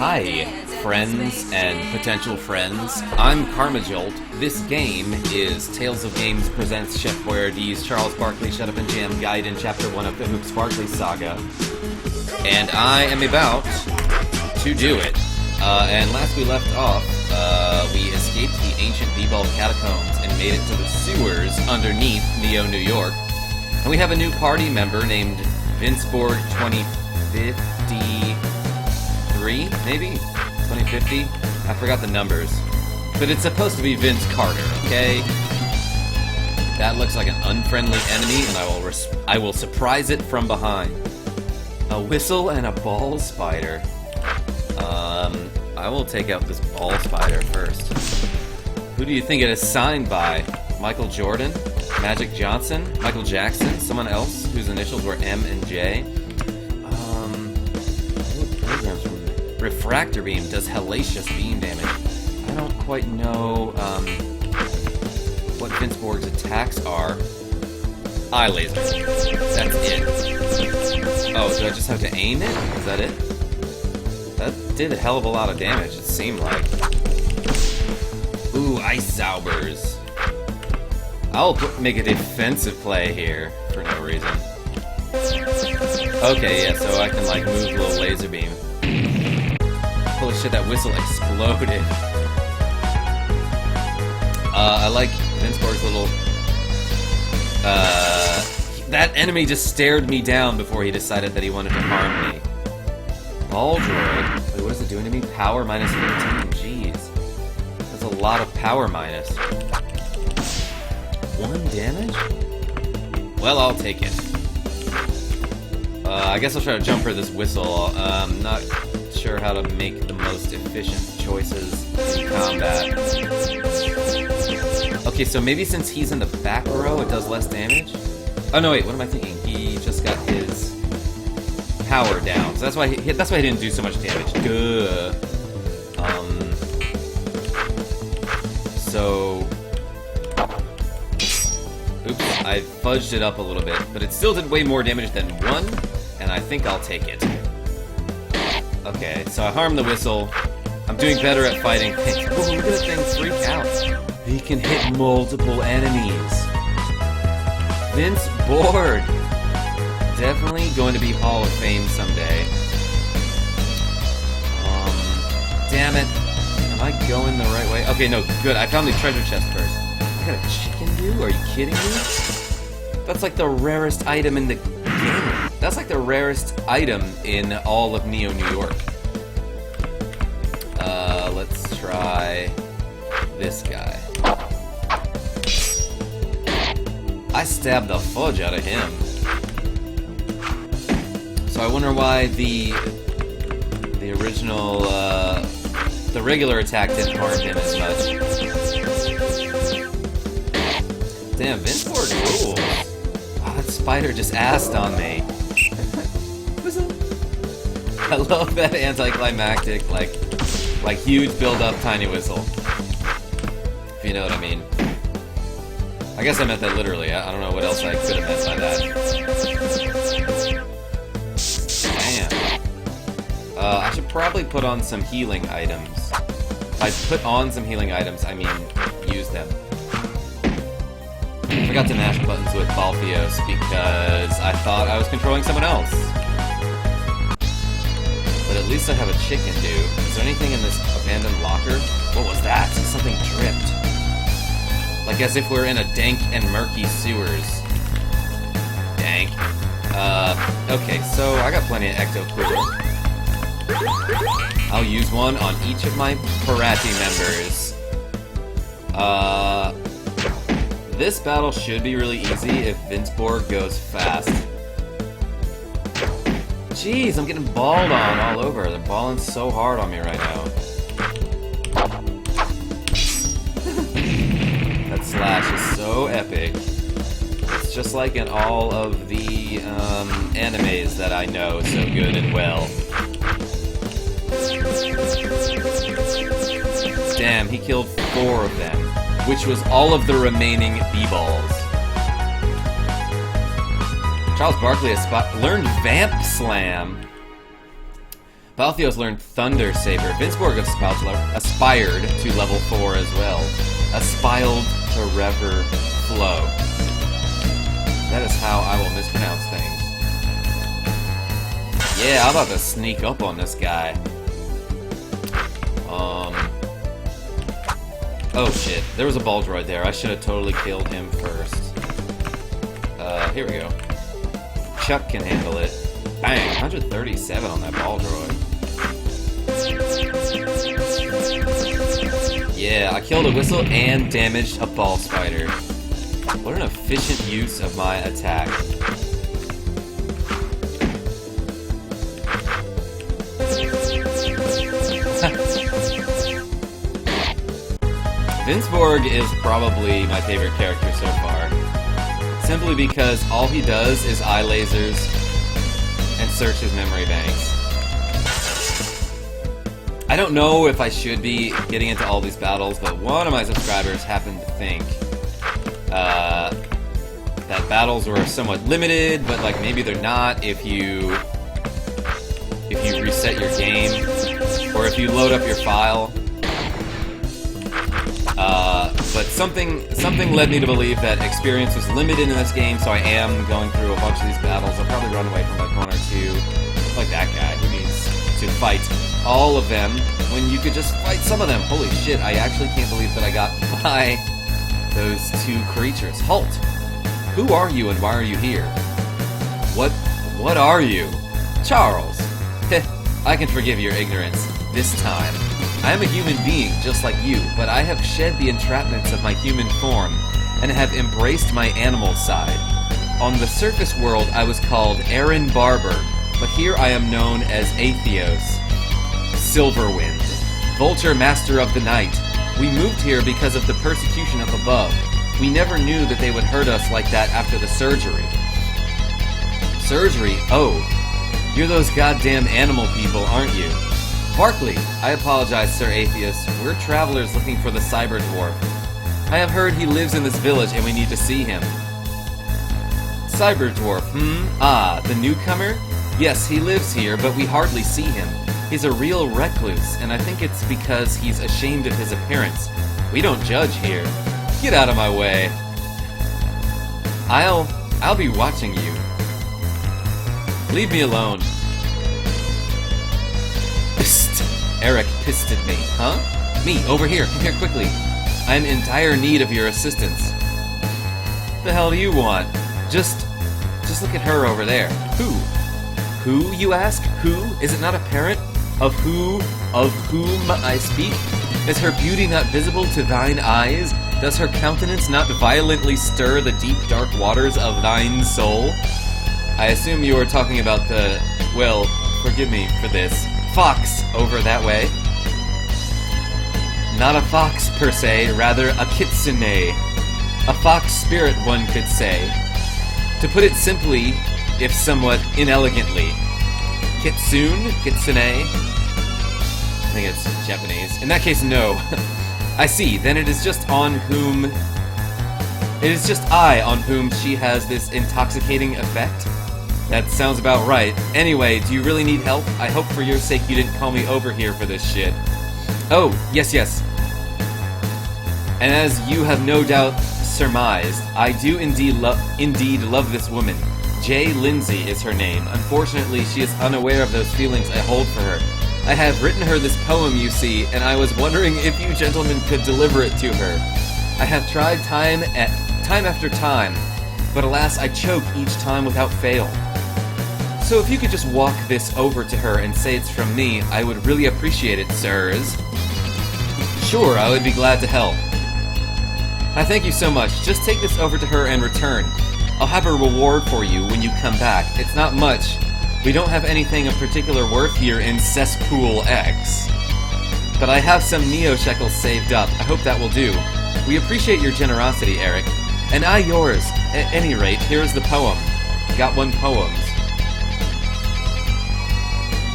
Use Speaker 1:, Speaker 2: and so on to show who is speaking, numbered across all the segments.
Speaker 1: Hi, friends and potential friends. I'm Karmajolt. This game is Tales of Games presents Chef Boyardee's Charles Barkley Shut Up and Jam Gaiden Chapter 1 of the Hoops Barkley Saga. And I am about to do it. And last we left off, we escaped the ancient V-Ball catacombs and made it to the sewers underneath Neo, New York. And we have a new party member named Vinceborg 2053, maybe? 2050? I forgot the numbers. But it's supposed to be Vince Carter, okay? That looks like an unfriendly enemy, and I will surprise it from behind. A whistle and a ball spider. I will take out this ball spider first. Who do you think it is signed by? Michael Jordan? Magic Johnson? Michael Jackson? Someone else whose initials were M and J? Refractor beam does hellacious beam damage. I don't quite know what Vinceborg's attacks are. Eye laser. That's it. Oh, do I just have to aim it? Is that it? That did a hell of a lot of damage, it seemed like. Ooh, Ice Zaubers. I'll make a defensive play here for no reason. Okay, yeah, so I can like move a little laser beam. Holy shit, that whistle exploded. I like Vinceborg's little... that enemy just stared me down before he decided that he wanted to harm me. Ball droid. Wait, what is it doing to me? Power minus 15. Jeez. That's a lot of power minus. 1 damage? Well, I'll take it. I guess I'll try to jump for this whistle. I'm not sure how to make the most efficient choices in combat. Okay, so maybe since he's in the back row, it does less damage? Oh no, wait, what am I thinking? He just got his power down, so that's why he didn't do so much damage. Duh. So... Oops, I fudged it up a little bit, but it still did way more damage than 1, and I think I'll take it. Okay, so I harmed the whistle. I'm doing better at fighting things. Oh, look at this thing freak out. He can hit multiple enemies. Vinceborg! Definitely going to be Hall of Fame someday. Damn it. Am I going the right way? Okay, no, good. I found the treasure chest first. I got a chicken do? Are you kidding me? That's like the rarest item in the game. That's like the rarest item in all of Neo, New York. Let's try this guy. I stabbed the fudge out of him. So I wonder why the original, the regular attack didn't harm him as much. Damn, Vinceborg rules. Oh, that spider just assed on me. I love that anticlimactic, like huge build-up tiny whistle. If you know what I mean. I guess I meant that literally. I don't know what else I could have meant by that. Damn. I should probably put on some healing items. By put on some healing items, I mean use them. I forgot to mash buttons with Baltheos because I thought I was controlling someone else. But at least I have a chicken do. Is there anything in this abandoned locker? What was that? Something dripped. Like as if we're in a dank and murky sewers. Dank. Okay, so I got plenty of ecto-quiver. I'll use one on each of my Parati members. This battle should be really easy if Vinceborg goes fast. Jeez, I'm getting balled on all over. They're balling so hard on me right now. That slash is so epic. It's just like in all of the animes that I know so good and well. Damn, he killed 4 of them, which was all of the remaining B-balls. Charles Barkley has learned Vamp Slam. Balthios learned Thunder Saber. Vinsborg aspired to level 4 as well. Aspiled to Rever Flow. That is how I will mispronounce things. Yeah, I'm about to sneak up on this guy. Oh shit, there was a Baldroid there. I should have totally killed him first. Here we go. Chuck can handle it. Bang, 137 on that Baldroid. Yeah, I killed a whistle and damaged a ball spider. What an efficient use of my attack. Vinsborg is probably my favorite character so far. Simply because all he does is eye lasers and search his memory banks. I don't know if I should be getting into all these battles, but one of my subscribers happened to think that battles were somewhat limited, but like maybe they're not if you reset your game or if you load up your file. But something led me to believe that experience was limited in this game, so I am going through a bunch of these battles. I'll probably run away from like one or two, like that guy who needs to fight all of them when you could just fight some of them. Holy shit, I actually can't believe that I got by those two creatures. Halt! Who are you and why are you here? What are you? Charles! Heh, I can forgive your ignorance this time. I am a human being, just like you, but I have shed the entrapments of my human form, and have embraced my animal side. On the surface world, I was called Aaron Barber, but here I am known as Atheos. Silverwind, Vulture Master of the Night. We moved here because of the persecution up above. We never knew that they would hurt us like that after the surgery. Surgery? Oh, you're those goddamn animal people, aren't you? Barkley, I apologize, Sir Atheist. We're travelers looking for the Cyber Dwarf. I have heard he lives in this village and we need to see him. Cyber Dwarf, Ah, the newcomer? Yes, he lives here, but we hardly see him. He's a real recluse, and I think it's because he's ashamed of his appearance. We don't judge here. Get out of my way. I'll be watching you. Leave me alone. Psst. Eric pissed at me. Huh? Me, over here. Come here quickly. I'm in dire need of your assistance. The hell do you want? Just look at her over there. Who? Who, you ask? Who? Is it not apparent of whom I speak? Is her beauty not visible to thine eyes? Does her countenance not violently stir the deep dark waters of thine soul? I assume you are talking about the, well, forgive me for this, fox over that way. Not a fox per se, rather a kitsune. A fox spirit, one could say. To put it simply, if somewhat inelegantly. Kitsune? Kitsune? I think it's Japanese. In that case, no. I see, then it is just on whom... It is just I on whom she has this intoxicating effect? That sounds about right. Anyway, do you really need help? I hope for your sake you didn't call me over here for this shit. Oh, yes. And as you have no doubt surmised, I do indeed love this woman. J. Lindsay is her name. Unfortunately, she is unaware of those feelings I hold for her. I have written her this poem, you see, and I was wondering if you gentlemen could deliver it to her. I have tried time after time, but alas, I choke each time without fail. So if you could just walk this over to her and say it's from me, I would really appreciate it, sirs. Sure, I would be glad to help. I thank you so much. Just take this over to her and return. I'll have a reward for you when you come back. It's not much. We don't have anything of particular worth here in Cesspool X. But I have some neo-shekels saved up. I hope that will do. We appreciate your generosity, Eric. And I yours. At any rate, here's the poem. Got one poem.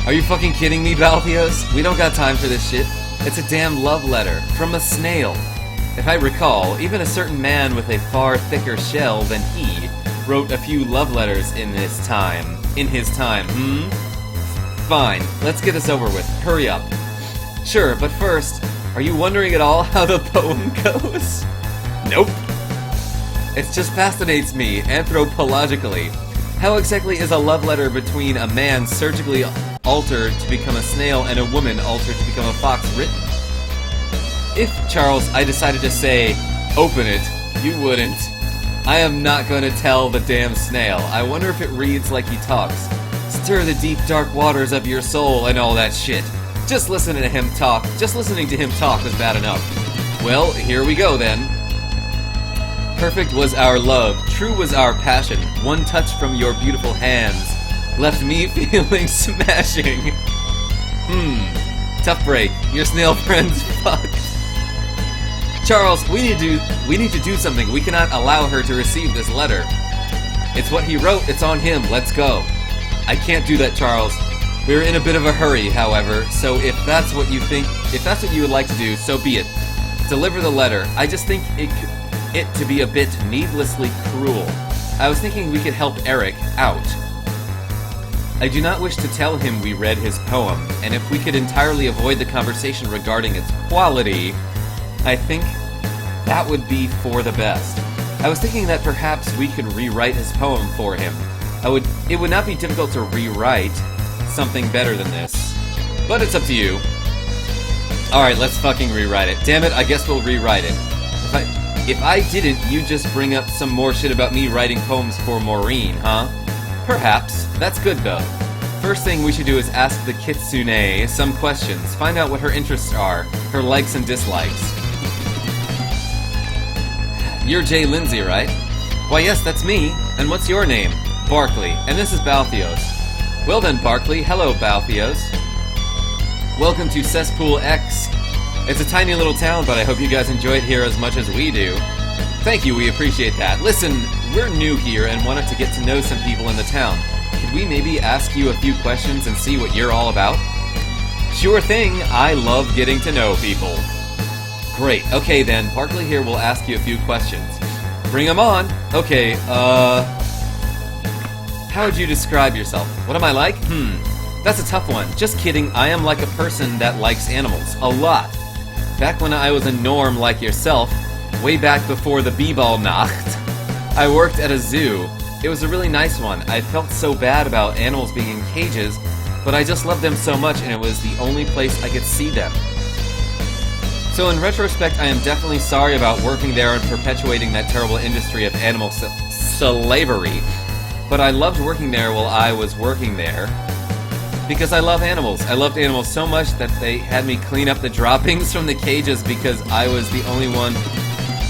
Speaker 1: Are you fucking kidding me, Balthios? We don't got time for this shit. It's a damn love letter from a snail. If I recall, even a certain man with a far thicker shell than he wrote a few love letters in his time. Fine, let's get this over with. Hurry up. Sure, but first, are you wondering at all how the poem goes? Nope. It just fascinates me, anthropologically. How exactly is a love letter between a man surgically altered to become a snail and a woman altered to become a fox written? If, Charles, I decided to say, open it, you wouldn't. I am not going to tell the damn snail. I wonder if it reads like he talks. Stir the deep, dark waters of your soul and all that shit. Just listening to him talk was bad enough. Well, here we go then. Perfect was our love, true was our passion. One touch from your beautiful hands left me feeling smashing. Tough break. Your snail friend's fucked. Charles, we need to do something. We cannot allow her to receive this letter. It's what he wrote. It's on him. Let's go. I can't do that, Charles. We're in a bit of a hurry, however, so if that's what you would like to do, so be it. Deliver the letter. I just think it to be a bit needlessly cruel. I was thinking we could help Eric out. I do not wish to tell him we read his poem, and if we could entirely avoid the conversation regarding its quality, I think that would be for the best. I was thinking that perhaps we could rewrite his poem for him. It would not be difficult to rewrite something better than this, but it's up to you. Alright, let's fucking rewrite it. Damn it, I guess we'll rewrite it. If I didn't, you'd just bring up some more shit about me writing poems for Maureen, huh? Perhaps. That's good, though. First thing we should do is ask the kitsune some questions, find out what her interests are, her likes and dislikes. You're Jay Lindsay, right? Why, yes, that's me. And what's your name? Barkley. And this is Balthios. Well then, Barkley. Hello, Balthios. Welcome to Cesspool X. It's a tiny little town, but I hope you guys enjoy it here as much as we do. Thank you, we appreciate that. Listen, we're new here and wanted to get to know some people in the town. Could we maybe ask you a few questions and see what you're all about? Sure thing, I love getting to know people. Great, okay then, Barkley here will ask you a few questions. Bring them on! Okay, how would you describe yourself? What am I like? That's a tough one. Just kidding, I am like a person that likes animals. A lot. Back when I was a norm like yourself, way back before the B-ball Nacht, I worked at a zoo. It was a really nice one. I felt so bad about animals being in cages, but I just loved them so much and it was the only place I could see them. So in retrospect, I am definitely sorry about working there and perpetuating that terrible industry of animal slavery. But I loved working there while I was working there. Because I love animals. I loved animals so much that they had me clean up the droppings from the cages because I was the only one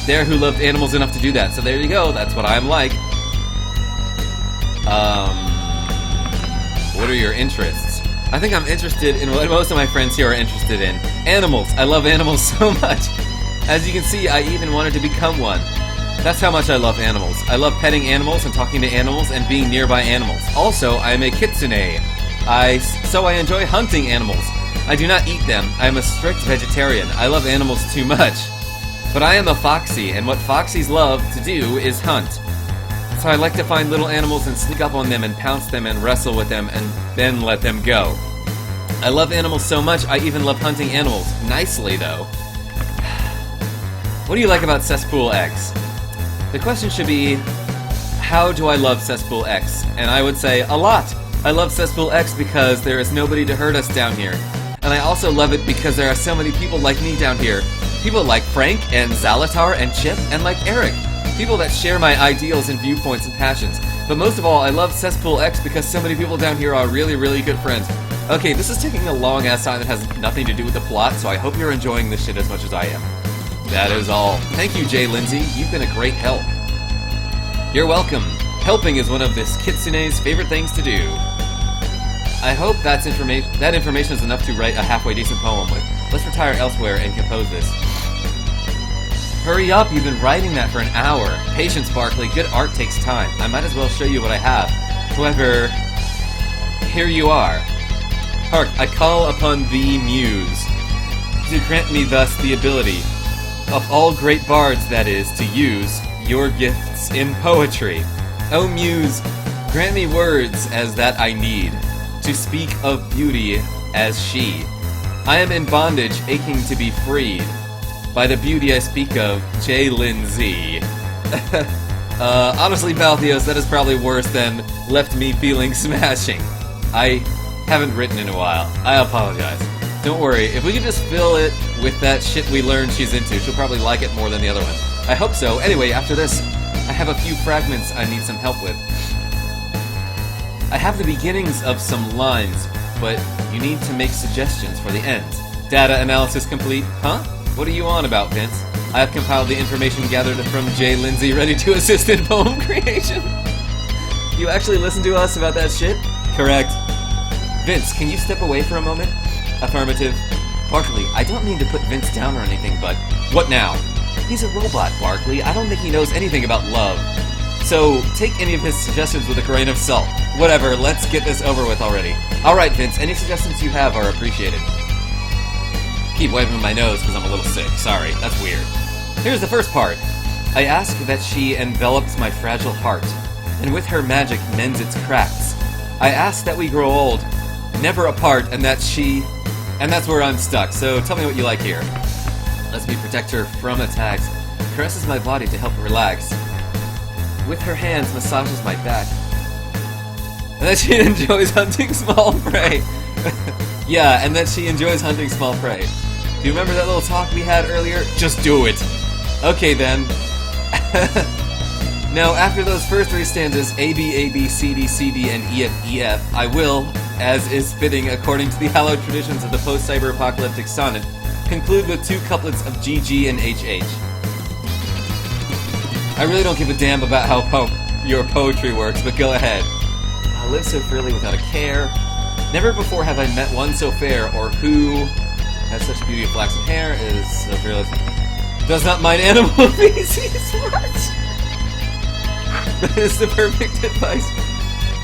Speaker 1: there who loved animals enough to do that. So there you go, that's what I'm like. What are your interests? I think I'm interested in what most of my friends here are interested in. Animals. I love animals so much. As you can see, I even wanted to become one. That's how much I love animals. I love petting animals and talking to animals and being nearby animals. Also, I am a kitsune. So I enjoy hunting animals. I do not eat them. I am a strict vegetarian. I love animals too much. But I am a foxy, and what foxies love to do is hunt. So I like to find little animals and sneak up on them and pounce them and wrestle with them and then let them go. I love animals so much, I even love hunting animals. Nicely, though. What do you like about Cesspool X? The question should be, how do I love Cesspool X? And I would say, a lot. I love Cesspool X because there is nobody to hurt us down here. And I also love it because there are so many people like me down here. People like Frank and Zalatar and Chip and like Eric. People that share my ideals and viewpoints and passions. But most of all, I love Cesspool X because so many people down here are really, really good friends. Okay, this is taking a long-ass time that has nothing to do with the plot, so I hope you're enjoying this shit as much as I am. That is all. Thank you, Jay Lindsay. You've been a great help. You're welcome. Helping is one of this kitsune's favorite things to do. I hope that information is enough to write a halfway decent poem with. Let's retire elsewhere and compose this. Hurry up, you've been writing that for an hour. Patience, Barkley. Good art takes time. I might as well show you what I have. However, here you are. Hark, I call upon thee, Muse, to grant me thus the ability, of all great bards that is, to use your gifts in poetry. Oh Muse, grant me words as that I need. to speak of beauty as she. I am in bondage, aching to be freed. By the beauty I speak of, J. Lindsay. Honestly, Balthios, that is probably worse than left me feeling smashing. I haven't written in a while. I apologize. Don't worry, if we can just fill it with that shit we learned she's into, she'll probably like it more than the other one. I hope so. Anyway, after this, I have a few fragments I need some help with. I have the beginnings of some lines, but you need to make suggestions for the ends. Data analysis complete. Huh? What are you on about, Vince? I have compiled the information gathered from J. Lindsay, ready to assist in poem creation. You actually listened to us about that shit? Correct. Vince, can you step away for a moment? Affirmative. Barkley, I don't mean to put Vince down or anything, but... What now? He's a robot, Barkley. I don't think he knows anything about love. So, take any of his suggestions with a grain of salt. Whatever, let's get this over with already. Alright, Vince, any suggestions you have are appreciated. Keep wiping my nose because I'm a little sick. Sorry, that's weird. Here's the first part. I ask that she envelops my fragile heart, and with her magic mends its cracks. I ask that we grow old, never apart, and that she... And that's where I'm stuck, so tell me what you like here. Lets me protect her from attacks, caresses my body to help relax. With her hands massages my back. And that she enjoys hunting small prey. Yeah, and that she enjoys hunting small prey. Do you remember that little talk we had earlier? Just do it! Okay then. Now, after those first three stanzas, A, B, A, B, C, D, C, D, and E, F, E, F, I will, as is fitting according to the hallowed traditions of the post-cyber-apocalyptic sonnet, conclude with two couplets of G, G, and H, H. I really don't give a damn about how your poetry works, but go ahead. I live so freely without a care. Never before have I met one so fair, or who has such beauty of flaxen hair, is so fearless, does not mind animal feces much. That is the perfect advice.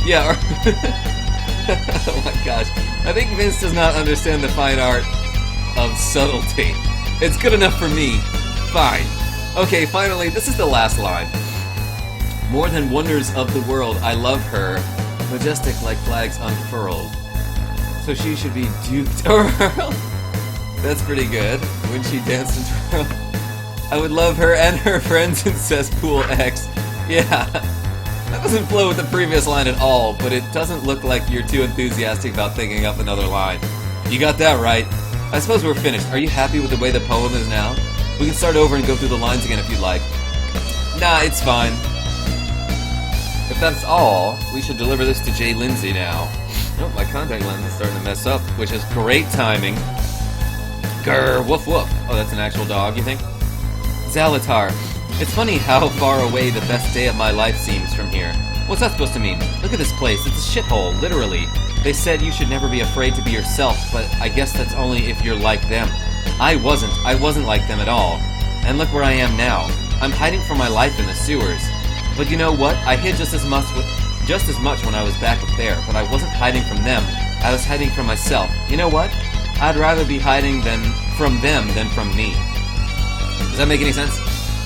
Speaker 1: Yeah, or oh my gosh. I think Vince does not understand the fine art of subtlety. It's good enough for me. Fine. Okay, finally, this is the last line. More than wonders of the world, I love her, majestic like flags unfurled. So she should be duped or hurled. That's pretty good. When she danced and twirled. I would love her and her friends in Cesspool X. Yeah, that doesn't flow with the previous line at all, but it doesn't look like you're too enthusiastic about thinking up another line. You got that right. I suppose we're finished. Are you happy with the way the poem is now? We can start over and go through the lines again if you'd like. Nah, it's fine. If that's all, we should deliver this to J. Lindsay now. Oh, my contact lens is starting to mess up, which is great timing. Grr, woof woof. Oh, that's an actual dog, you think? Zalatar. It's funny how far away the best day of my life seems from here. What's that supposed to mean? Look at this place, it's a shithole, literally. They said you should never be afraid to be yourself, but I guess that's only if you're like them. I wasn't like them at all. And look where I am now. I'm hiding from my life in the sewers. But you know what? I hid just as much when I was back up there, but I wasn't hiding from them. I was hiding from myself. You know what? I'd rather be hiding from them than from me. Does that make any sense?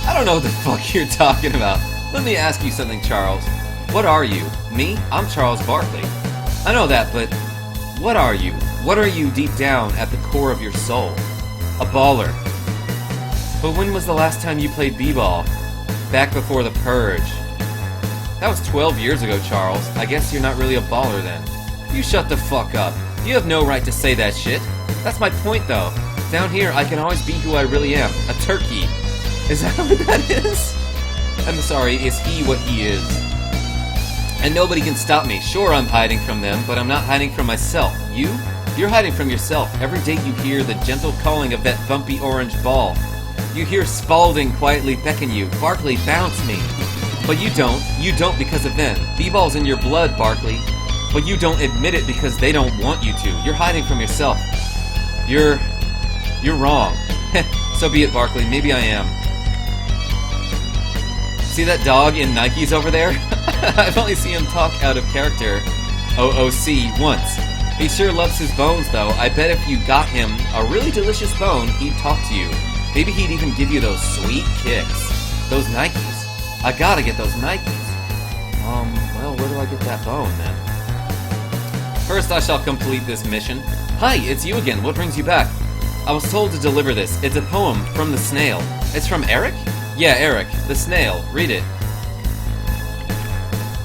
Speaker 1: I don't know what the fuck you're talking about. Let me ask you something, Charles. What are you? Me? I'm Charles Barkley. I know that, but what are you? What are you deep down at the core of your soul? A baller. But when was the last time you played b-ball? Back before the purge. That was 12 years ago, Charles. I guess you're not really a baller then. You shut the fuck up. You have no right to say that shit. That's my point, though. Down here, I can always be who I really am. A turkey. Is that what that is? I'm sorry, is he what he is? And nobody can stop me. Sure, I'm hiding from them, but I'm not hiding from myself. You? You're hiding from yourself. Every day you hear the gentle calling of that bumpy orange ball. You hear Spaulding quietly beckon you. Barkley, bounce me. But you don't. You don't because of them. B-ball's in your blood, Barkley. But you don't admit it because they don't want you to. You're hiding from yourself. You're wrong. So be it, Barkley. Maybe I am. See that dog in Nikes over there? I've only seen him talk out of character, OOC, once. He sure loves his bones, though. I bet if you got him a really delicious bone, he'd talk to you. Maybe he'd even give you those sweet kicks. Those Nikes. I gotta get those Nikes. Well, where do I get that bone, then? First, I shall complete this mission. Hi, it's you again. What brings you back? I was told to deliver this. It's a poem from the Snail. It's from Eric? Yeah, Eric. The Snail. Read it.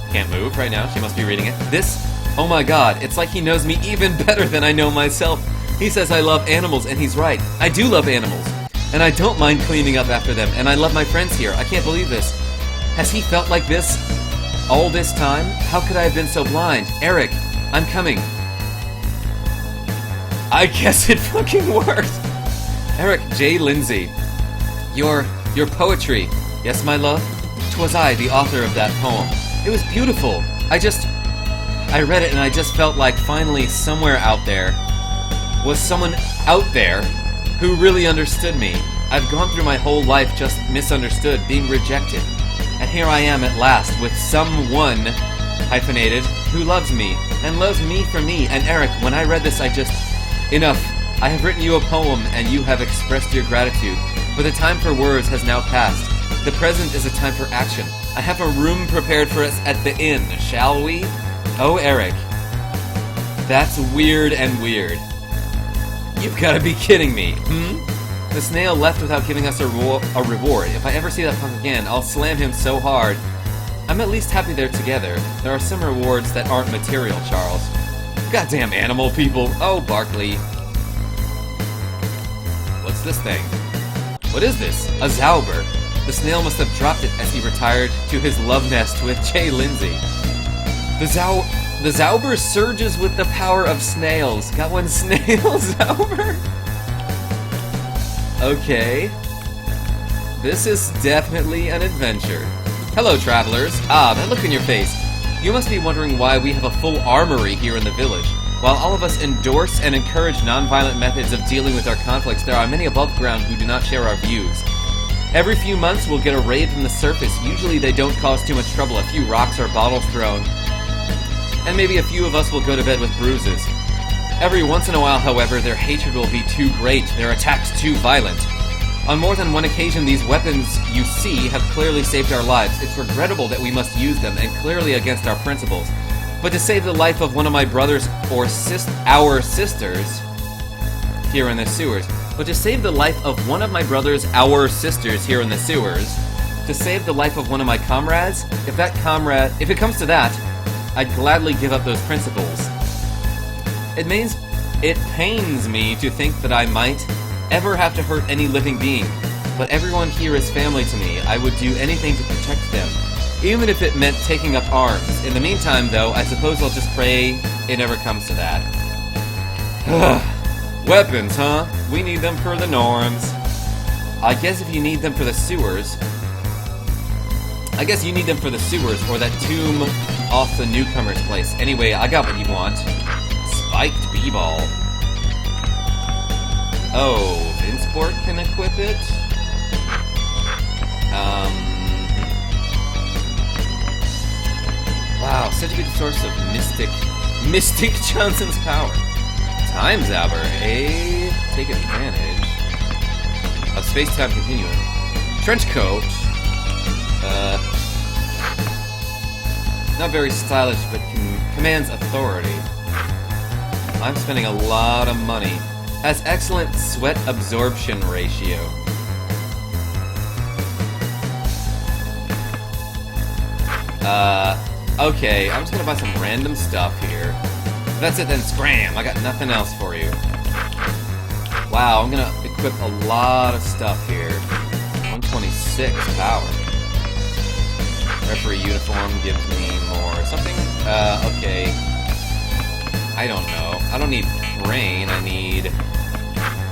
Speaker 1: Can't move right now. She must be reading it. This? Oh my god. It's like he knows me even better than I know myself. He says I love animals, and he's right. I do love animals. And I don't mind cleaning up after them, and I love my friends here. I can't believe this. Has he felt like this all this time? How could I have been so blind? Eric, I'm coming. I guess it fucking worked. Eric J. Lindsay. Your poetry. Yes, my love? 'Twas I, the author of that poem. It was beautiful. I read it and I just felt like finally somewhere out there was someone out there who really understood me. I've gone through my whole life just misunderstood, being rejected. And here I am at last with someone, hyphenated, who loves me, and loves me for me. And Eric, when I read this, enough. I have written you a poem, and you have expressed your gratitude. But the time for words has now passed. The present is a time for action. I have a room prepared for us at the inn, shall we? Oh, Eric. That's weird and weird. You've gotta be kidding me, The Snail left without giving us a reward. If I ever see that punk again, I'll slam him so hard. I'm at least happy they're together. There are some rewards that aren't material, Charles. Goddamn animal people. Oh, Barkley. What's this thing? What is this? A Zauber. The Snail must have dropped it as he retired to his love nest with J. Lindsay. The Zauber surges with the power of snails. Got one snail Zauber? Okay. This is definitely an adventure. Hello, travelers. Ah, that look in your face. You must be wondering why we have a full armory here in the village. While all of us endorse and encourage non-violent methods of dealing with our conflicts, there are many above ground who do not share our views. Every few months, we'll get a raid from the surface. Usually they don't cause too much trouble. A few rocks or bottles thrown. And maybe a few of us will go to bed with bruises. Every once in a while, however, their hatred will be too great, their attacks too violent. On more than one occasion, these weapons you see have clearly saved our lives. It's regrettable that we must use them, and clearly against our principles. But to save the life of one of my brothers or our sisters here in the sewers. To save the life of one of my brothers, our sisters here in the sewers. To save the life of one of my comrades, if it comes to that, I'd gladly give up those principles. It pains me to think that I might ever have to hurt any living being, but everyone here is family to me. I would do anything to protect them, even if it meant taking up arms. In the meantime, though, I suppose I'll just pray it never comes to that. Weapons, huh? We need them for the norms. I guess if you need them for the sewers... I guess you need them for the sewers, or that tomb off the newcomer's place. Anyway, I got what you want. Spiked b-ball. Oh, Vinsport can equip it? Wow, such a good source of Mystic Johnson's power. Time Zauber, take advantage of space-time continuum. Trench coat. Not very stylish, but commands authority. I'm spending a lot of money. Has excellent sweat absorption ratio. Okay, I'm just gonna buy some random stuff here. If that's it, then scram! I got nothing else for you. Wow, I'm gonna equip a lot of stuff here. 126 power. Referee uniform gives me more something. Okay. I don't know. I don't need brain, I need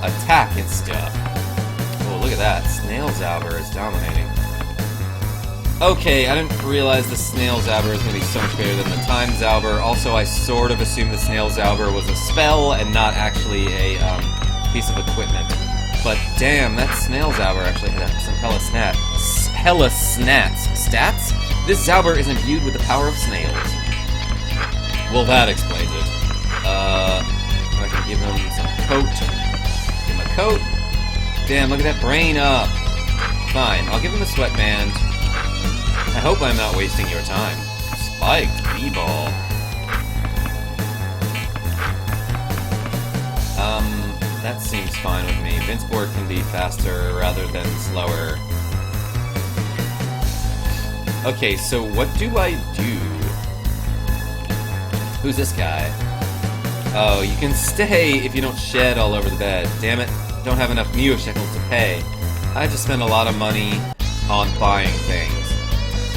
Speaker 1: attack and stuff. Oh, look at that. Snail Zauber is dominating. Okay, I didn't realize the Snail Zauber is going to be so much better than the Time Zauber. Also, I sort of assumed the Snail Zauber was a spell and not actually a piece of equipment. But damn, that Snail Zauber actually had some hella snats. Stats? This Zauber is imbued with the power of snails. Well, that explains it. I can give him some coat. Give him a coat. Damn, look at that brain up. Fine, I'll give him a sweatband. I hope I'm not wasting your time. Spiked B-ball. That seems fine with me. Vinceport can be faster rather than slower. Okay, so what do I do? Who's this guy? Oh, you can stay if you don't shed all over the bed. Damn it, don't have enough Mio shekels to pay. I just spend a lot of money on buying things.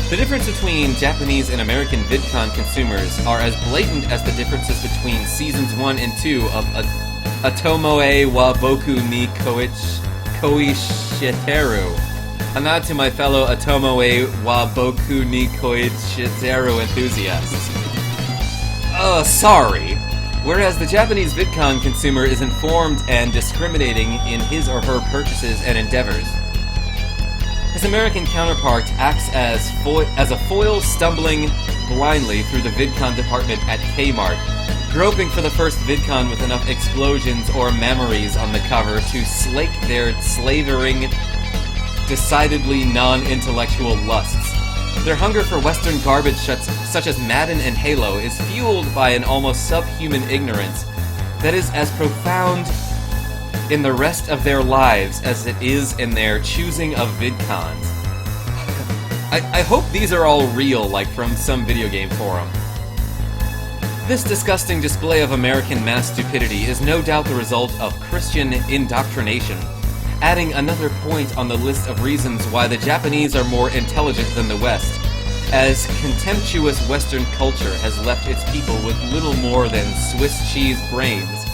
Speaker 1: The difference between Japanese and American VidCon consumers are as blatant as the differences between Seasons 1 and 2 of Atomoe wa Boku ni Koishiteru. A nod to my fellow Atomoe wa Boku ni Koishiteru enthusiasts. Sorry. Whereas the Japanese VidCon consumer is informed and discriminating in his or her purchases and endeavors, his American counterpart acts as a foil stumbling blindly through the VidCon department at Kmart, groping for the first VidCon with enough explosions or memories on the cover to slake their slavering, decidedly non-intellectual lusts. Their hunger for Western garbage such as Madden and Halo is fueled by an almost subhuman ignorance that is as profound in the rest of their lives as it is in their choosing of VidCons. I hope these are all real, like from some video game forum. This disgusting display of American mass stupidity is no doubt the result of Christian indoctrination, adding another point on the list of reasons why the Japanese are more intelligent than the West, as contemptuous Western culture has left its people with little more than Swiss cheese brains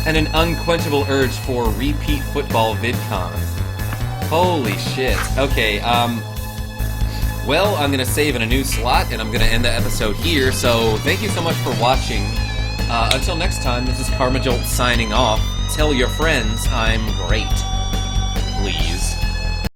Speaker 1: and an unquenchable urge for repeat football VidCons. Holy shit. Okay, well, I'm gonna save in a new slot, and I'm gonna end the episode here, so thank you so much for watching. Until next time, this is KarmaJolt signing off. Tell your friends I'm